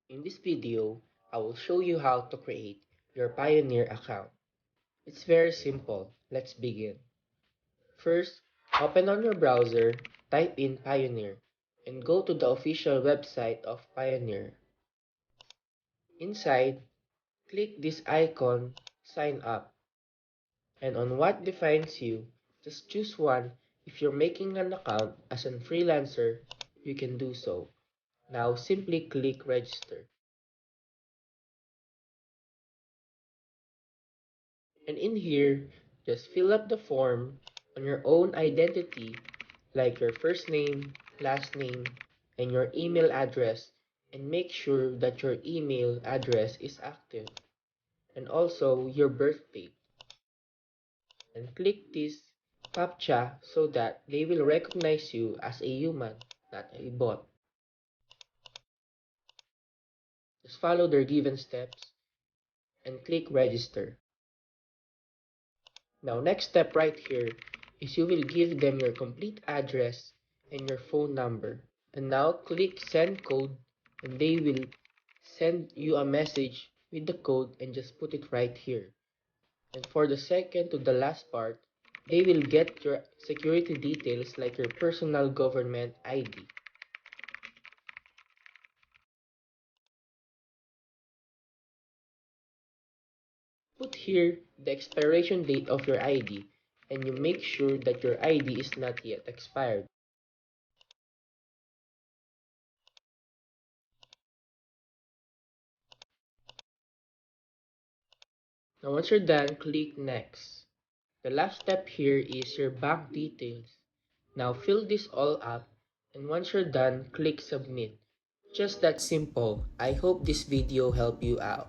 In this video, I will show you how to create your Pioneer account. It's very simple. Let's begin. First, open on your browser, type in Pioneer, and go to the official website of Pioneer. Inside, click this icon, Sign Up, and on what defines you, just choose one. If you're making an account as a freelancer, you can do so. Now simply click Register. And in here, just fill up the form on your own identity, like your first name, last name, and your email address, and make sure that your email address is active, and also your birth date. And click this CAPTCHA so that they will recognize you as a human, not a bot. Just follow their given steps and click Register. Now, next step right here is you will give them your complete address and your phone number. And now click Send Code, and they will send you a message with the code and just put it right here. And for the second to the last part, they will get your security details like your personal government ID. Put here the expiration date of your ID, and you make sure that your ID is not yet expired. Now once you're done, click Next. The last step here is your bank details. Now fill this all up, and once you're done, click Submit. Just that simple. I hope this video helped you out.